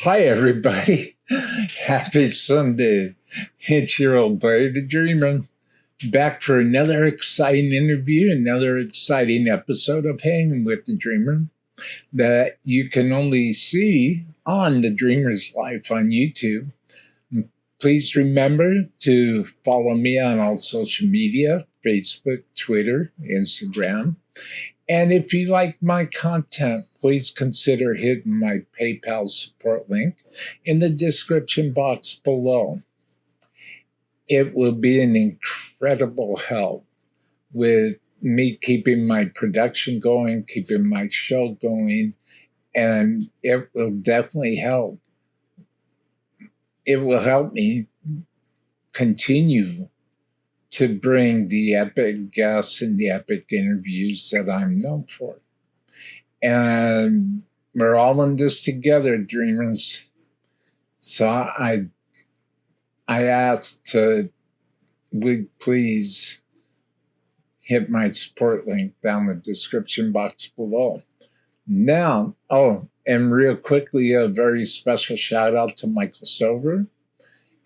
Hi, everybody. Happy Sunday. It's your old buddy, the Dreamer, back for another exciting interview, another exciting episode of Hangin with the Dreamer that you can only see on the Dreamer's Life on YouTube. Please remember to follow me on all social media, Facebook, Twitter, Instagram. And if you like my content, please consider hitting my PayPal support link in the description box below. It will be an incredible help with me keeping my production going, keeping my show going, and it will definitely help. It will help me continue to bring the epic guests and the epic interviews that I'm known for. And we're all in this together, dreamers. So I asked to would please hit my support link down the description box below. Now, and real quickly, a very special shout out to Michael Stover,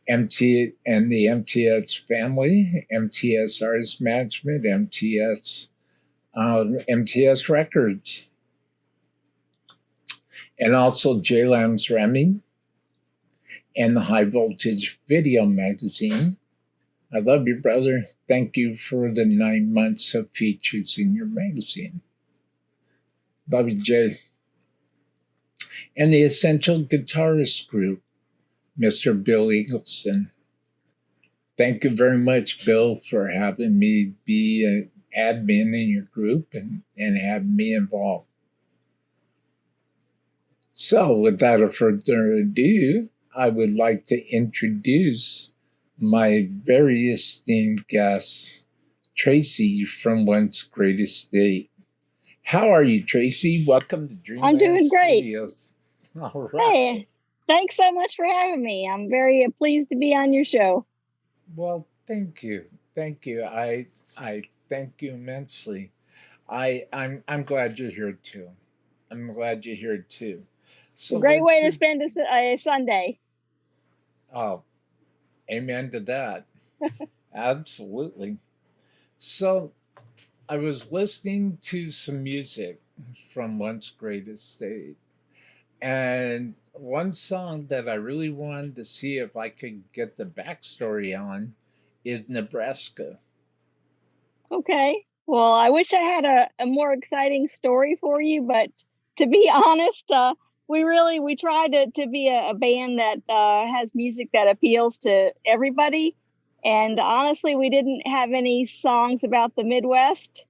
MT and the MTS family, MTS Artist Management, MTS Records, and also J Lamb's Remy and the High Voltage Video Magazine. I love you, brother. Thank you for the 9 months of features in your magazine. Love you, Jay. And the Essential Guitarist Group, Mr. Bill Eagleston. Thank you very much, Bill, for having me be an admin in your group and having me involved. So, without further ado, I would like to introduce my very esteemed guest, Tracy from Once Great Estate. How are you, Tracy? Welcome to Dreamland I'm doing great. Studios. All right. Hey, thanks so much for having me. I'm very pleased to be on your show. Well, thank you. Thank you. I thank you immensely. I'm glad you're here too. I'm glad you're here too. So great way to spend a Sunday. Oh, amen to that. Absolutely. So I was listening to some music from Once Great Estate, and one song that I really wanted to see if I could get the backstory on is Nebraska. Okay. Well, I wish I had a more exciting story for you, but to be honest, we tried to be a band that has music that appeals to everybody. And honestly, we didn't have any songs about the Midwest,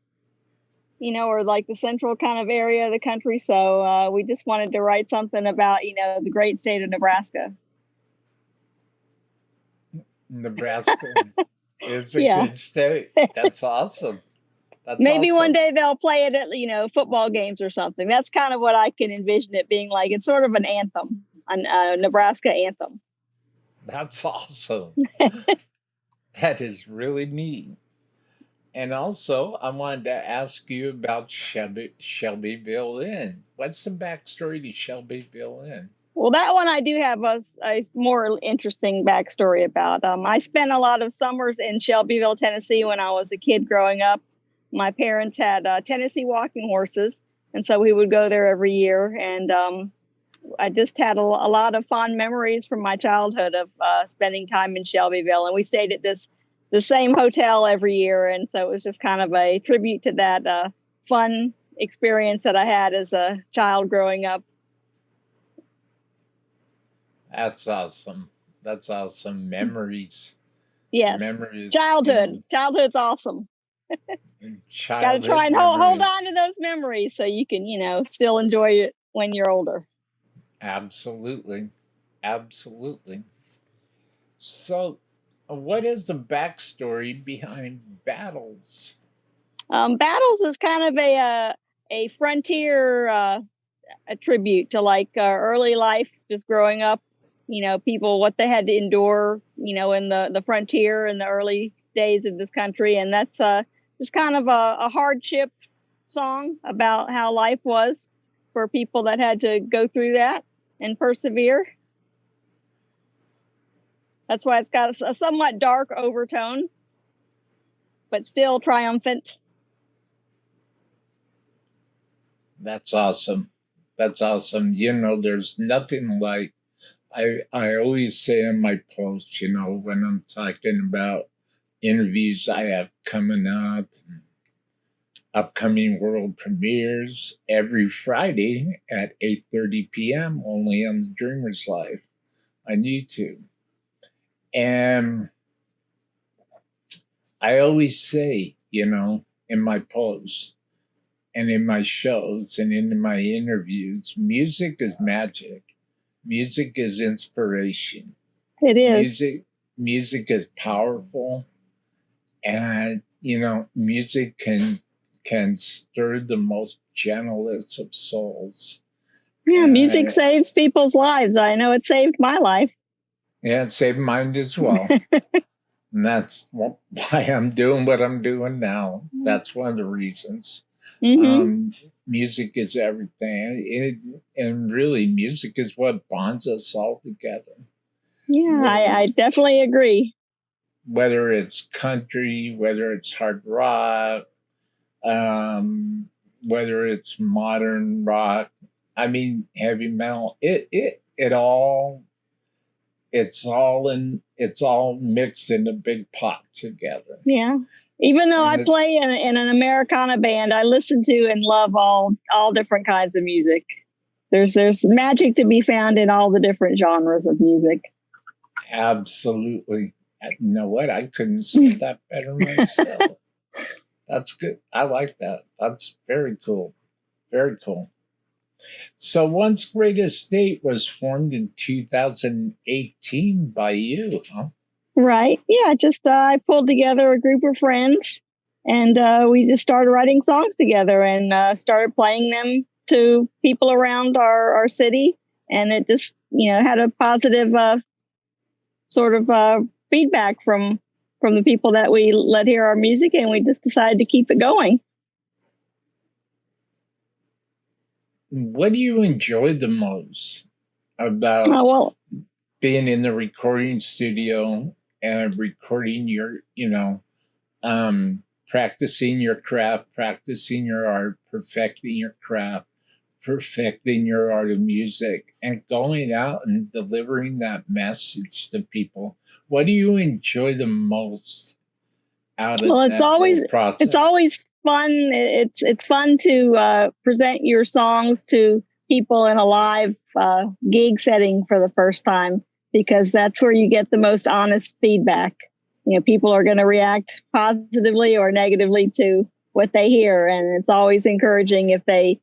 or like the central kind of area of the country. So we just wanted to write something about, the great state of Nebraska. Nebraska is a good state. That's awesome. Maybe one day they'll play it at, football games or something. That's kind of what I can envision it being like. It's sort of an anthem, a Nebraska anthem. That's awesome. That is really neat. And also, I wanted to ask you about Shelbyville Inn. What's the backstory to Shelbyville Inn? Well, that one I do have a more interesting backstory about. I spent a lot of summers in Shelbyville, Tennessee when I was a kid growing up. My parents had Tennessee walking horses, and so we would go there every year. And I just had a lot of fond memories from my childhood of spending time in Shelbyville. And we stayed at the same hotel every year. And so it was just kind of a tribute to that fun experience that I had as a child growing up. That's awesome. That's awesome. Memories. Yes. Memories. Childhood. Childhood's awesome. Got to try and hold on to those memories so you can, still enjoy it when you're older. Absolutely. Absolutely. So, what is the backstory behind Battles? Battles is kind of a frontier a tribute to like early life, just growing up, people, what they had to endure, in the frontier in the early days of this country. And that's just kind of a hardship song about how life was for people that had to go through that and persevere. That's why it's got a somewhat dark overtone, but still triumphant. That's awesome. That's awesome. There's nothing like, I always say in my posts, when I'm talking about interviews I have coming up, upcoming world premieres every Friday at 8:30 p.m. only on the Dreamers Live on YouTube. And I always say, in my posts and in my shows and in my interviews, music is magic. Music is inspiration. It is. Music is powerful. And, music can stir the most gentlest of souls. Yeah, music saves people's lives. I know it saved my life. Yeah, it saved mine as well. And that's why I'm doing what I'm doing now. That's one of the reasons. Music is everything. And really, music is what bonds us all together. Yeah, I definitely agree. Whether it's country, whether it's hard rock, whether it's modern rock, heavy metal, it's all mixed in a big pot together. Yeah. Even though I play in an Americana band, I listen to and love all different kinds of music. There's magic to be found in all the different genres of music. Absolutely. You know what? I couldn't say that better myself. That's good. I like that. That's very cool. Very cool. So Once Great Estate was formed in 2018 by you, huh? Right. Yeah, just I pulled together a group of friends and we just started writing songs together and started playing them to people around our city. And it just, had a positive sort of feedback from the people that we let hear our music, and we just decided to keep it going. What do you enjoy the most about being in the recording studio and recording your, practicing your craft, practicing your art, perfecting your craft, perfecting your art of music, and going out and delivering that message to people? What do you enjoy the most out of that process? It's always fun. It's fun to present your songs to people in a live gig setting for the first time, because that's where you get the most honest feedback. People are going to react positively or negatively to what they hear, and it's always encouraging if they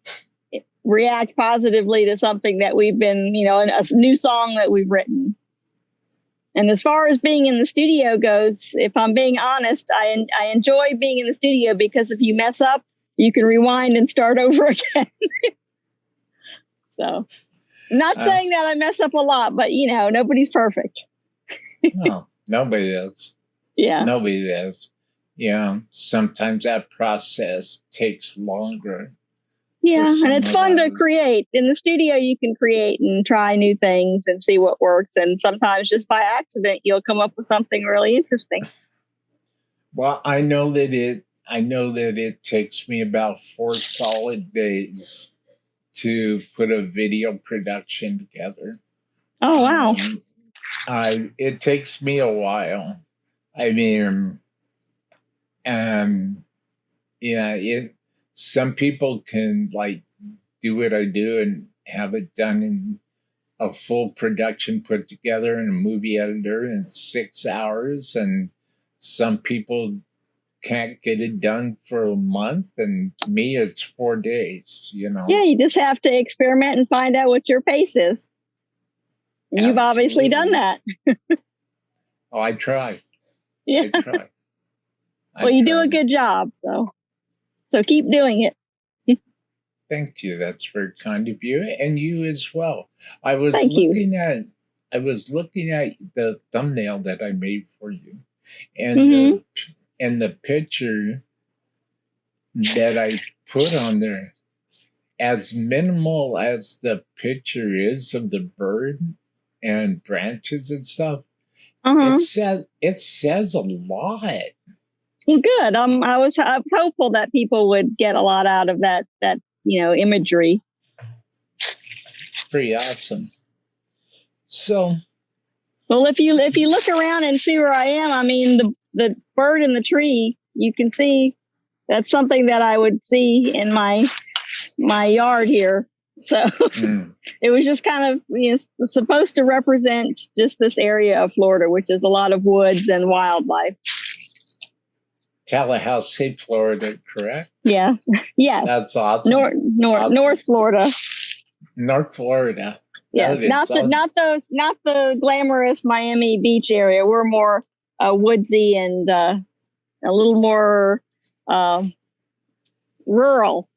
react positively to something that we've been, a new song that we've written. And as far as being in the studio goes, if I'm being honest, I enjoy being in the studio because if you mess up, you can rewind and start over again. So, not saying that I mess up a lot, but nobody's perfect. No, nobody is. Yeah. Nobody is. Sometimes that process takes longer. Yeah, and it's fun to create. In the studio, you can create and try new things and see what works. And sometimes just by accident, you'll come up with something really interesting. Well, I know that it takes me about 4 solid days to put a video production together. Oh, wow. It takes me a while. Some people can do what I do and have it done in a full production put together in a movie editor in 6 hours, and some people can't get it done for a month, and me it's 4 days. Yeah, you just have to experiment and find out what your pace is. You've obviously done that. Oh, I try. Yeah. Well, you do a good job, so keep doing it. Thank you. That's very kind of you, and you as well. I was looking at the thumbnail that I made for you, and the picture that I put on there. As minimal as the picture is of the bird and branches and stuff, Uh-huh. It says a lot. Well, good. I was hopeful that people would get a lot out of that imagery. Pretty awesome. So, well, if you look around and see where I am, I mean the bird in the tree, you can see that's something that I would see in my yard here. So it was just kind of supposed to represent just this area of Florida, which is a lot of woods and wildlife. Tallahassee, Florida, correct? Yeah. Yes. That's awesome. North Florida. North Florida. Yes, not the glamorous Miami Beach area. We're more woodsy and a little more rural.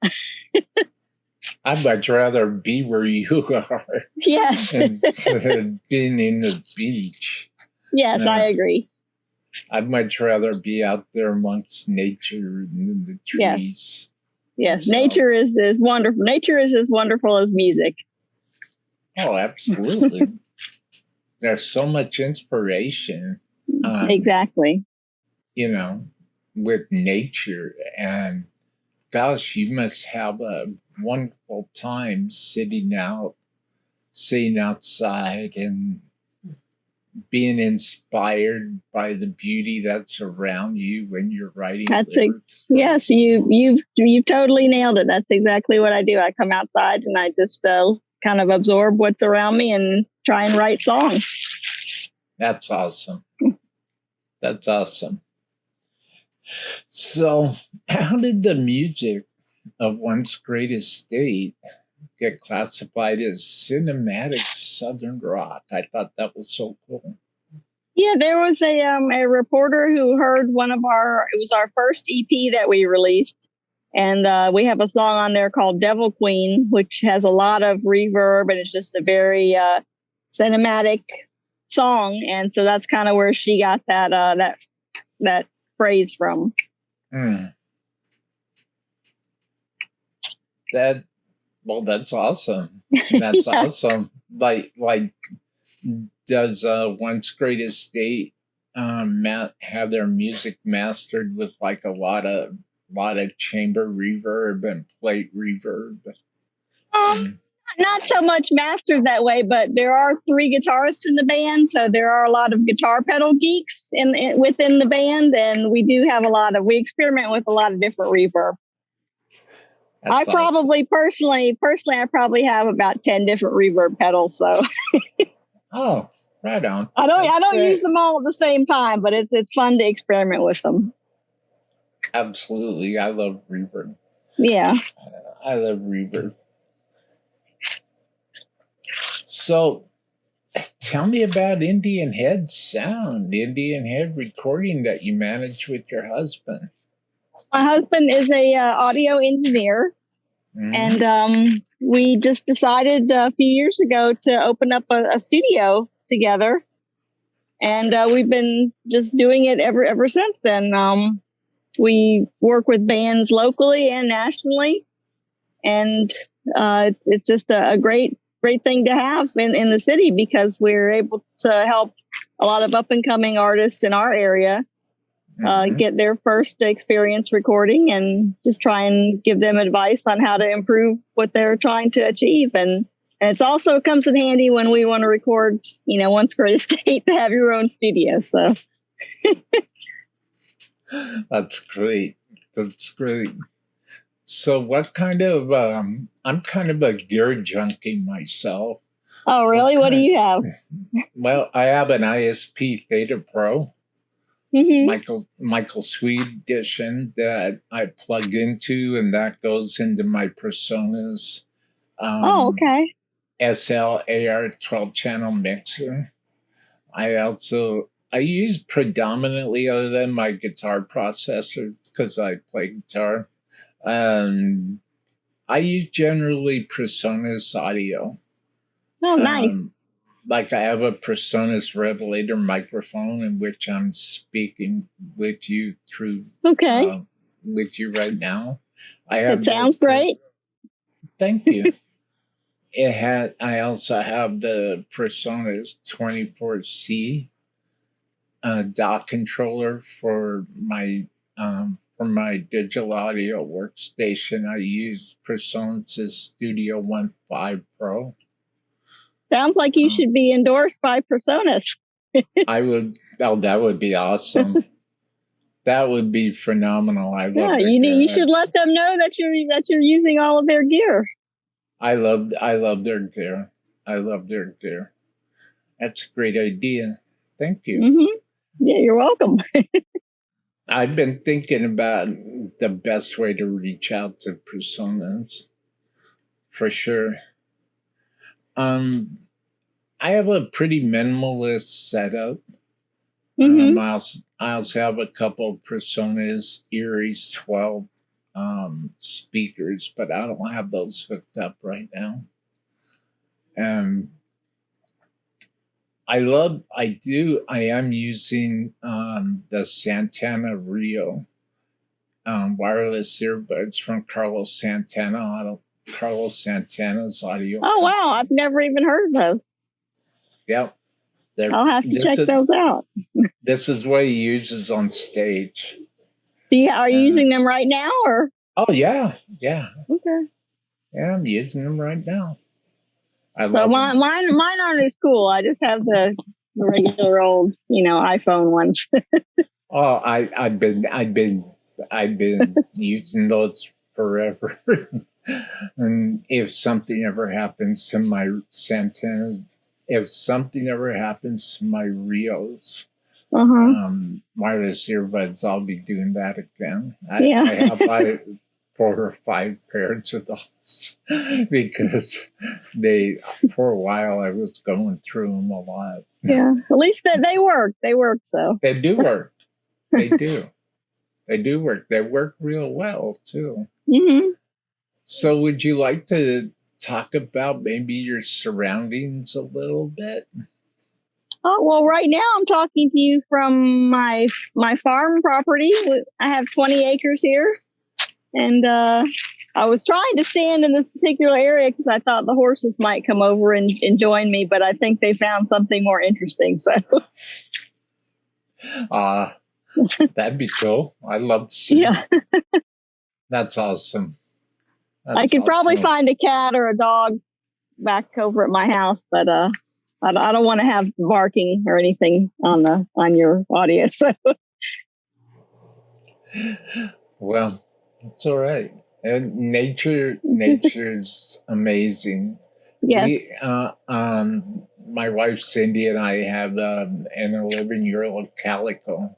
I'd much rather be where you are. Yes. than being in the beach. Yes, I agree. I'd much rather be out there amongst nature and the trees. Yes. Nature is wonderful. Nature is as wonderful as music. Oh, absolutely. There's so much inspiration. Exactly. With nature. And gosh, you must have a wonderful time sitting outside and being inspired by the beauty that's around you when you're writing lyrics. Yes, you've totally nailed it. That's exactly what I do. I come outside and I just kind of absorb what's around me and try and write songs. That's awesome. That's awesome. So, how did the music of Once Great Estate get classified as cinematic Southern rock? I thought that was so cool. Yeah, there was a reporter who heard it was our first EP that we released. And we have a song on there called Devil Queen, which has a lot of reverb and it's just a very cinematic song. And so that's kind of where she got that phrase from. That's awesome. That's awesome. Like, does Once Great Estate have their music mastered with like a lot of chamber reverb and plate reverb? Not so much mastered that way, but there are 3 guitarists in the band, so there are a lot of guitar pedal geeks within the band, and we do have we experiment with a lot of different reverb. That's probably personally, I probably have about 10 different reverb pedals. So. Oh, right on. I don't use them all at the same time, but it's fun to experiment with them. Absolutely, I love reverb. Yeah, I love reverb. So, tell me about Indian Head Sound, Indian Head recording that you manage with your husband. My husband is a audio engineer, and we just decided a few years ago to open up a studio together, and we've been just doing it ever since then. We work with bands locally and nationally, and it's just a great thing to have in the city because we're able to help a lot of up and coming artists in our area get their first experience recording and just try and give them advice on how to improve what they're trying to achieve. And it also comes in handy when we want to record, Once Great Estate, to have your own studio. So that's great. That's great. So what kind of, I'm kind of a gear junkie myself. Oh, really? What do you have? Well, I have an ISP Theta Pro, Michael Sweet edition that I plug into, and that goes into my Personas. Okay. SL-AR 12-channel mixer. I use predominantly, other than my guitar processor, because I play guitar, I use generally Personas audio. Oh, nice. Like I have a Personas Revelator microphone in which I'm speaking with you through. Okay. With you right now. It sounds great. Thank you. I also have the Personas 24C DAW controller for my digital audio workstation. I use Presonus Studio 1.5 Pro. Sounds like you should be endorsed by Presonus. I would. Oh, that would be awesome. That would be phenomenal. You should let them know that you're using all of their gear. I love their gear. I love their gear. That's a great idea. Thank you. Mm-hmm. Yeah, you're welcome. I've been thinking about the best way to reach out to personas, for sure. I have a pretty minimalist setup. Mm-hmm. I also have a couple of Presonus Erie's 12 speakers, but I don't have those hooked up right now. I am using the Santana Rio wireless earbuds from Carlos Santana's audio. Oh, wow. I've never even heard of those. Yep. I'll have to check those out. This is what he uses on stage. Are you using them right now, or? Oh, yeah. Yeah. Okay. Yeah, I'm using them right now. Mine aren't as cool. I just have the regular old, iPhone ones. Oh, I've been using those forever. And if something ever happens to my Santana, if something ever happens to my Rios, wireless earbuds, I'll be doing that again. I have like 4 or 5 pairs of those because for a while I was going through them a lot. Yeah, at least they work. They work, so. They do work. They do. They do work. They work real well, too. Mm-hmm. So would you like to talk about maybe your surroundings a little bit? Oh, well, right now I'm talking to you from my farm property. I have 20 acres here. And I was trying to stand in this particular area because I thought the horses might come over and join me, but I think they found something more interesting. So, that'd be cool. I'd love to see. Yeah, that's awesome. I could probably find a cat or a dog back over at my house, but I don't want to have barking or anything on your audio. So, well. It's all right. And nature's amazing. Yes. My wife Cindy and I have an 11-year-old calico.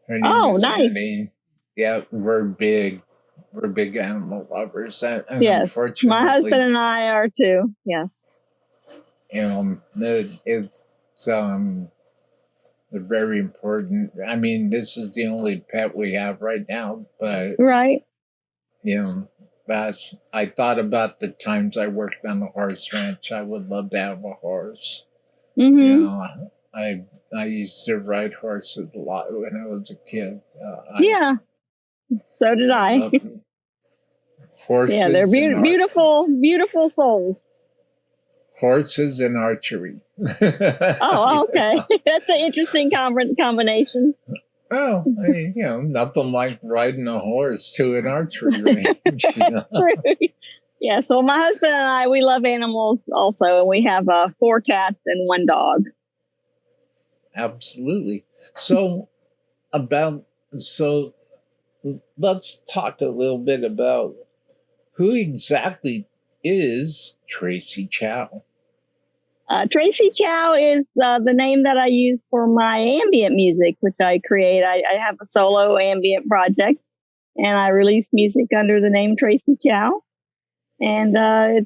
Her name is nice. Annie. Yeah, we're big animal lovers. Yes, my husband and I are too. Yes. They're very important. I mean, this is the only pet we have right now, but right. I thought about the times I worked on the horse ranch. I would love to have a horse. Mm-hmm. I used to ride horses a lot when I was a kid. So did I. Horses. Yeah, they're beautiful souls. Horses and archery. Oh, okay. That's an interesting combination. Well, nothing like riding a horse to an archery range. That's true. Yeah, so my husband and I, we love animals also, and we have 4 cats and 1 dog. Absolutely. So let's talk a little bit about who exactly is Tracy Chow. Tracy Chow is the name that I use for my ambient music, which I create. I have a solo ambient project, and I release music under the name Tracy Chow. And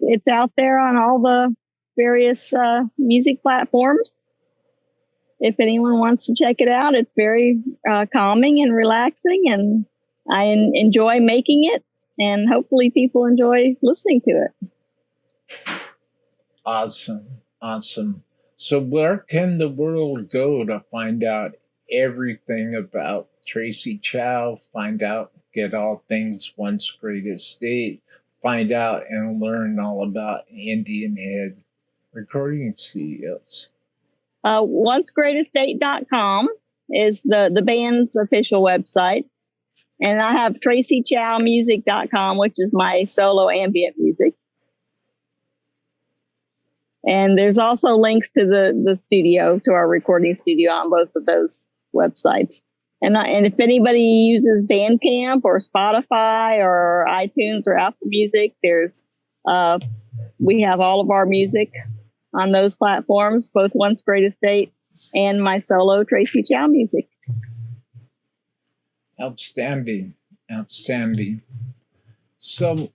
it's out there on all the various music platforms. If anyone wants to check it out, it's very calming and relaxing, and I enjoy making it, and hopefully people enjoy listening to it. Awesome. So where can the world go to find out everything about Tracy Chow, get all things Once Great Estate, find out and learn all about Indian Head Recording Studios? OnceGreatEstate.com is the band's official website. And I have tracychowmusic.com, which is my solo ambient music. And there's also links to the studio, to our recording studio on both of those websites. And if anybody uses Bandcamp or Spotify or iTunes or Apple Music, we have all of our music on those platforms, both Once Great Estate and my solo Tracy Chow music. Outstanding. So,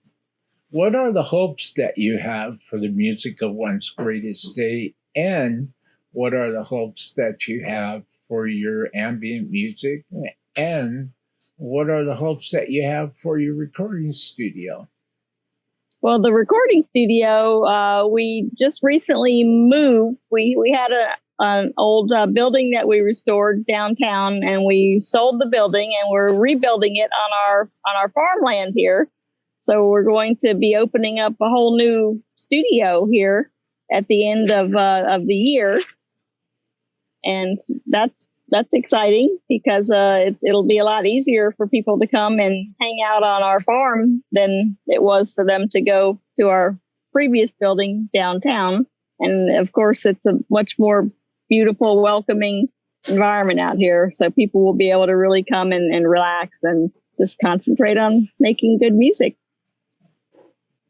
what are the hopes that you have for the music of Once Great Estate, and what are the hopes that you have for your ambient music, and what are the hopes that you have for your recording studio? Well, the recording studio, we just recently moved. We had an old building that we restored downtown, and we sold the building, and we're rebuilding it on our farmland here. So we're going to be opening up a whole new studio here at the end of the year, and that's exciting because it'll be a lot easier for people to come and hang out on our farm than it was for them to go to our previous building downtown. And of course, it's a much more beautiful, welcoming environment out here, so people will be able to really come and relax and just concentrate on making good music.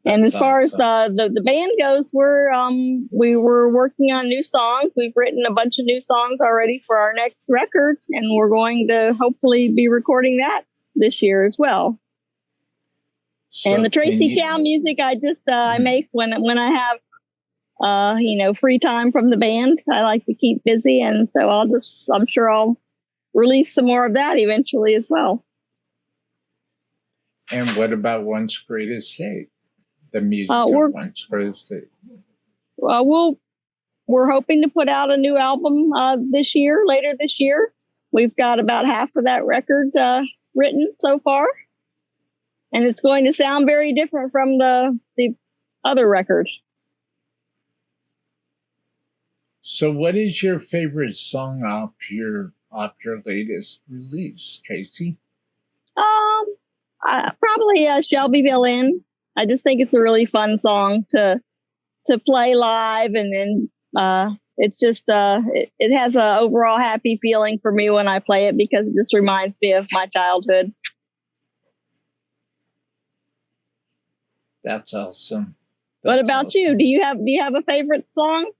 And as far as the band goes, we were working on new songs. We've written a bunch of new songs already for our next record, and we're going to hopefully be recording that this year as well. So and the Tracy Chow music, I make when I have free time from the band. I like to keep busy, and so I'm sure I'll release some more of that eventually as well. And what about Once Great Estate? The music of Once Great Estate. Well, we're hoping to put out a new album later this year. We've got about half of that record written so far, and it's going to sound very different from the other record. So, what is your favorite song off your latest release, Tracy? Probably Shelbyville Inn. I just think it's a really fun song to play live, and then it's just it has an overall happy feeling for me when I play it because it just reminds me of my childhood. That's awesome. What about you? Do you have a favorite song?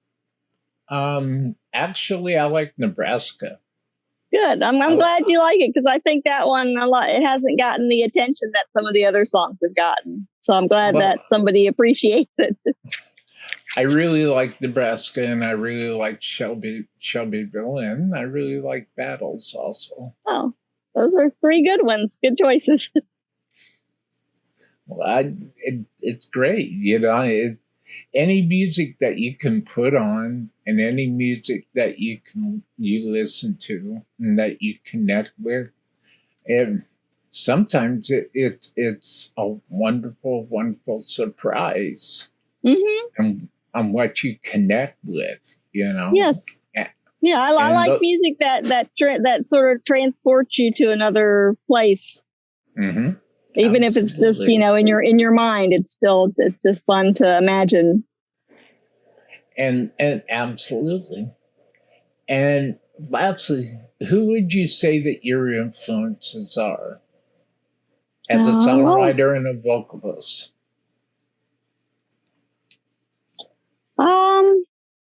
Actually, I like Nebraska. Good. I'm glad you like it because I think that one it hasn't gotten the attention that some of the other songs have gotten. So I'm glad that somebody appreciates it. I really like Nebraska, and I really like Shelbyville, and I really like Battles also. Oh, those are three good ones. Good choices. Well, it's great. Any music that you can put on, and any music that you listen to and that you connect with, and sometimes it's a wonderful, wonderful surprise. Mm-hmm. On what you connect with, Yes. Yeah, I like music that sort of transports you to another place. Mm-hmm. Even if it's just in your mind, it's just fun to imagine. And absolutely. And lastly, who would you say that your influences are as a songwriter and a vocalist?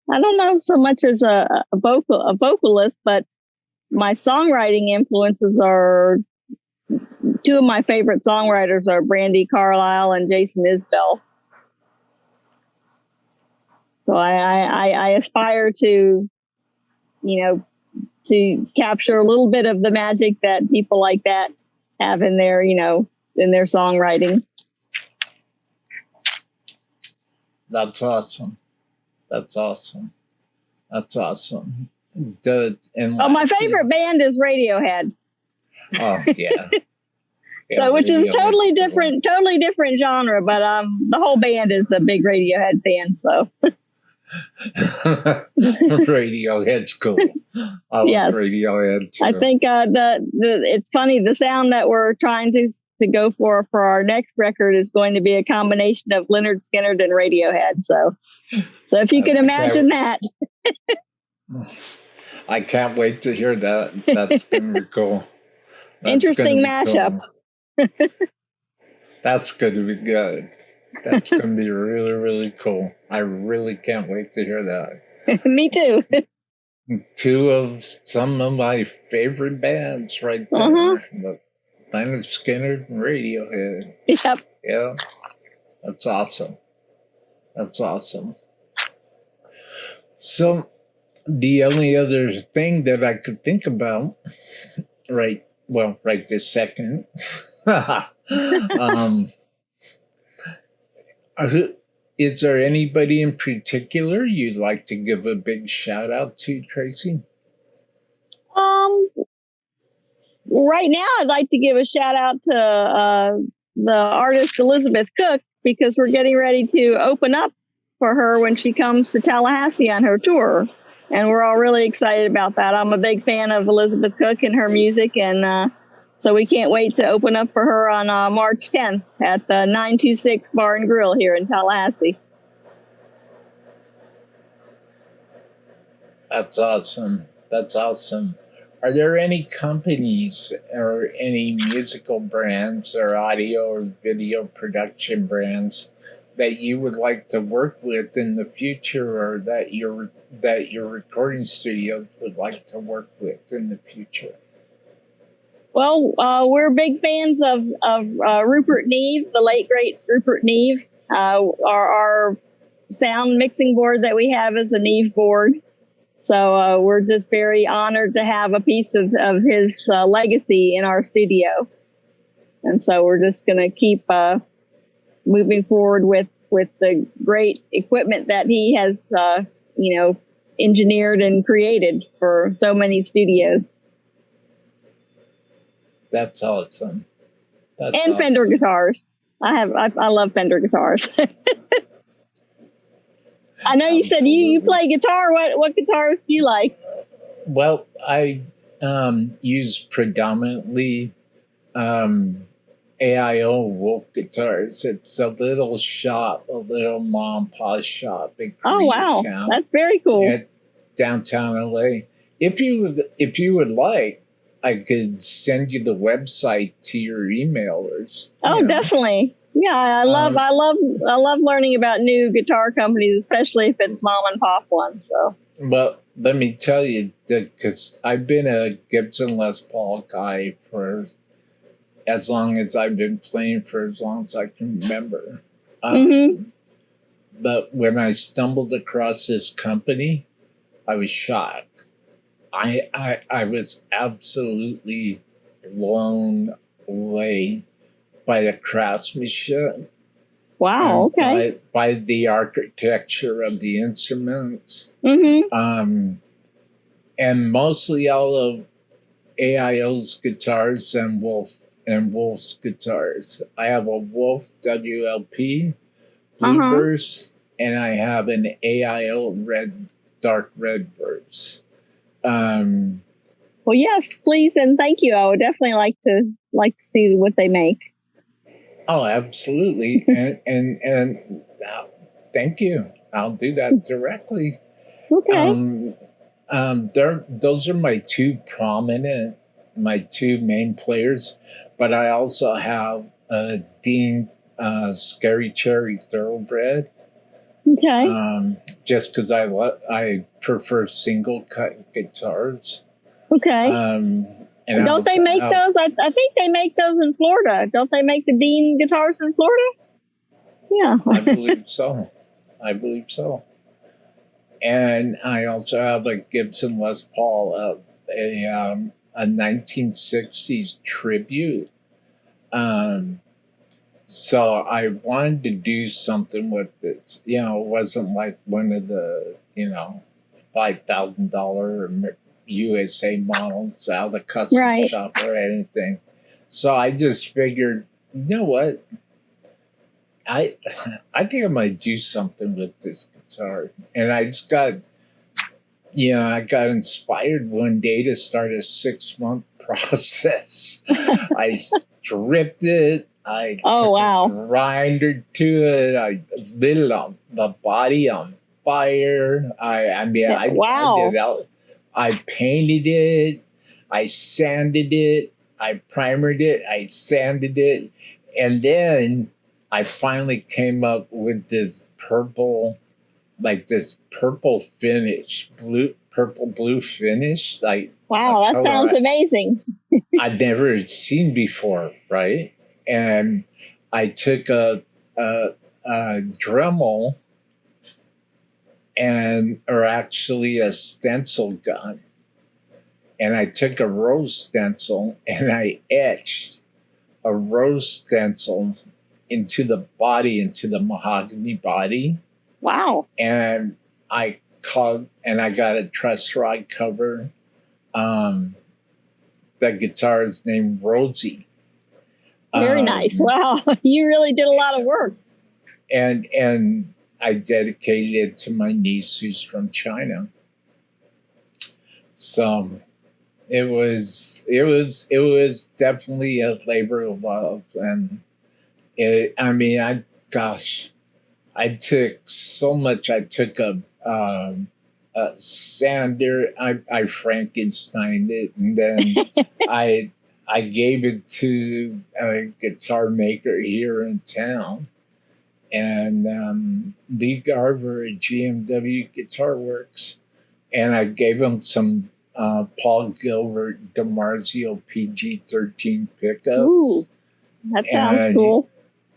I don't know so much as a vocalist, but my songwriting influences are two of my favorite songwriters are Brandy Carlisle and Jason Isbell. So I aspire to, to capture a little bit of the magic that people like that have in their songwriting. That's awesome. My favorite band is Radiohead. Oh yeah. So, which is totally different genre, but the whole band is a big Radiohead fan. So, Radiohead's cool. I like Radiohead too. I think it's funny. The sound that we're trying to go for our next record is going to be a combination of Lynyrd Skynyrd and Radiohead. So if you can imagine that. I can't wait to hear that. That's going to be cool. Interesting mashup. Cool. That's going to be good. That's going to be really, really cool. I really can't wait to hear that. Me too. Two of some of my favorite bands right there. Lynyrd Skynyrd and Radiohead. Yep. Yeah. That's awesome. That's awesome. So the only other thing that I could think about right this second is there anybody in particular you'd like to give a big shout out to, Tracy? Right now, I'd like to give a shout out to the artist Elizabeth Cook, because we're getting ready to open up for her when she comes to Tallahassee on her tour. And we're all really excited about that. I'm a big fan of Elizabeth Cook and her music, and so we can't wait to open up for her on March 10th at the 926 Bar and Grill here in Tallahassee. That's awesome. That's awesome. Are there any companies or any musical brands or audio or video production brands that you would like to work with in the future, or that your recording studios would like to work with in the future? Well, we're big fans of Rupert Neve, the late great Rupert Neve. Our sound mixing board that we have is a Neve board. So we're just very honored to have a piece of his legacy in our studio. And so we're just going to keep moving forward with the great equipment that he has, engineered and created for so many studios. That's awesome. And awesome. Fender guitars. I love Fender guitars. I know you said you play guitar. What guitars do you like? Well, I use predominantly AIO Wolf guitars. It's a little shop, a little mom and pop shop in Koreatown. That's very cool. At downtown LA. If you would like, I could send you the website to your email or. Definitely. Yeah, I love learning about new guitar companies, especially if it's mom and pop ones. So. Well, let me tell you, because I've been a Gibson Les Paul guy for as long as I've been playing, for as long as I can remember. But when I stumbled across this company, I was shocked. I was absolutely blown away by the craftsmanship. Wow, okay. By the architecture of the instruments. And mostly all of AIO's guitars and Wolf's guitars. I have a Wolf WLP Blueburst, and I have an AIO dark red burst. Well, yes, please and thank you. I would definitely like to see what they make. Oh, absolutely. and thank you. I'll do that directly. Okay. Those are my two main players, but I also have a Dean Scary Cherry Thoroughbred. Okay. Just because I prefer single cut guitars. Okay. And don't they make those? I think they make those in Florida. Don't they make the Dean guitars in Florida? Yeah. I believe so. And I also have a Gibson Les Paul, a 1960s tribute. So I wanted to do something with it. It wasn't like one of the, $5,000 USA models out of the custom shop or anything. So I just figured, you know what? I I think I might do something with this guitar. And I just got, I got inspired one day to start a 6-month process. I stripped it. I Oh, took wow. a grinder to it. I lit it on the body on fire. I mean, I Wow. did out. I painted it. I sanded it. I primered it. I sanded it. And then I finally came up with this purple, like this purple finish, purple blue finish, like Wow, that sounds amazing. I'd never seen before, right? And I took a Dremel or actually a stencil gun, and I took a rose stencil and I etched a rose stencil into the mahogany body. Wow. And I got a truss rod cover. The guitar is named Rosie. Very nice. Wow. You really did a lot of work. And I dedicated it to my niece who's from China. So it was definitely a labor of love. And I took so much. I took a sander. I Frankensteined it, and then I gave it to a guitar maker here in town, and Lee Garver at GMW Guitar Works, and I gave him some Paul Gilbert DiMarzio PG-13 pickups. Ooh, that sounds cool.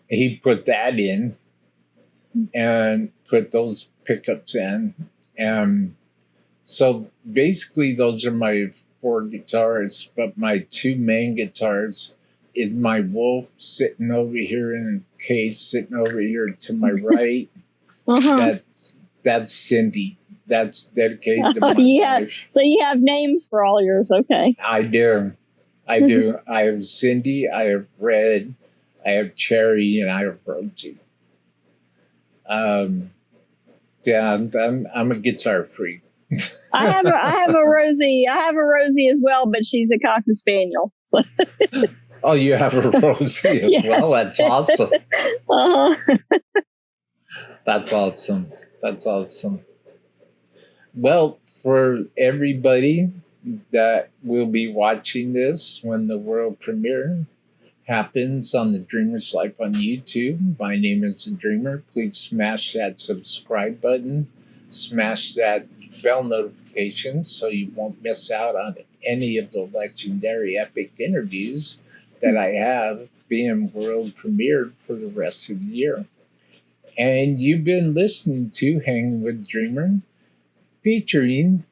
He put that in and put those pickups in. And so basically those are my 4 guitars, but my 2 main guitars is my Wolf sitting over here and Case sitting over here to my right. That's Cindy. That's dedicated to my wife. So you have names for all yours, okay. I do. I have Cindy, I have Red, I have Cherry, and I have Rosie. Yeah, I'm a guitar freak. I have a Rosie. I have a Rosie as well, but she's a Cocker Spaniel. Oh, you have a Rosie as well? That's awesome. That's awesome. That's awesome. Well, for everybody that will be watching this when the world premiere happens on the Dreamer's Life on YouTube, my name is The Dreamer. Please smash that subscribe button, smash that bell notification so you won't miss out on any of the legendary epic interviews that I have being world premiered for the rest of the year. And you've been listening to Hangin with Dreamer, featuring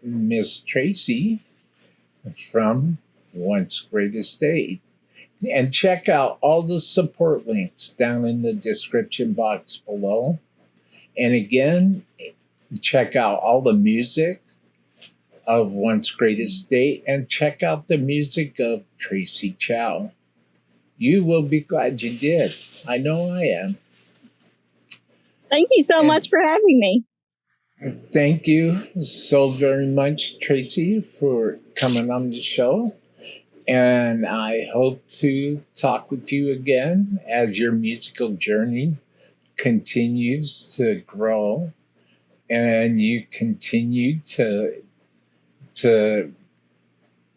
Miss Tracy from Once Great Estate. And check out all the support links down in the description box below. And again, check out all the music of Once Great Estate and check out the music of Tracy Chow. You will be glad you did. I know I am. Thank you so much for having me. Thank you so very much, Tracy, for coming on the show. And I hope to talk with you again as your musical journey continues to grow and you continue to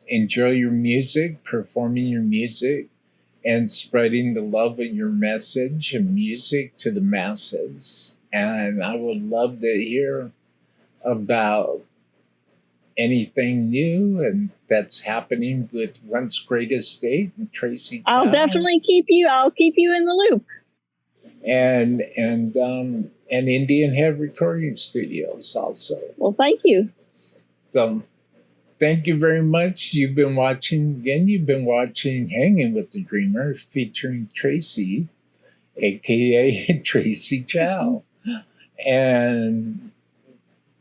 enjoy your music, performing your music, and spreading the love of your message and music to the masses. And I would love to hear about anything new and that's happening with Once Great Estate and Tracy Chow. I'll definitely keep you in the loop. And Indian Head Recording Studios also. Well, thank you. So thank you very much. You've been watching Hangin with the Dreamer featuring Tracy, aka Tracy Chow. And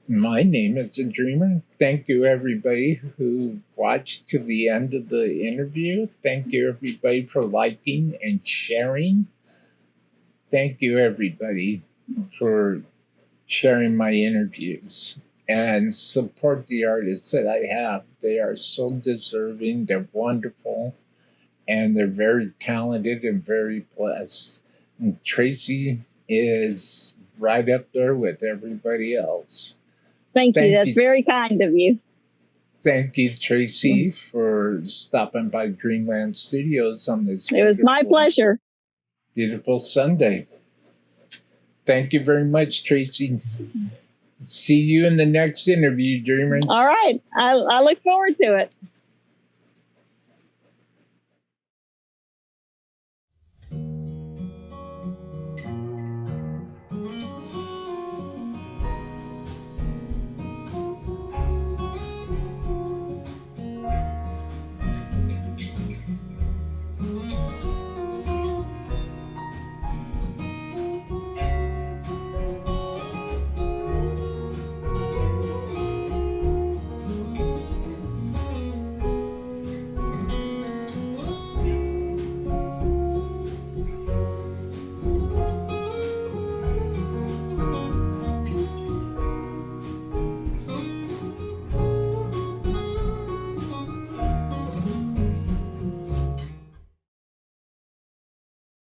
my name is The Dreamer. Thank you, everybody who watched to the end of the interview. Thank you, everybody, for liking and sharing. thank you, everybody, for sharing my interviews and support the artists that I have. They are so deserving, they're wonderful, and they're very talented and very blessed. And Tracy is right up there with everybody else. Thank you. Thank That's you. very kind of you. Thank you, Tracy, for stopping by Dreamland Studios on this. It was my pleasure. Beautiful Sunday. Thank you very much, Tracy. See you in the next interview, Dreamers. All right. I look forward to it.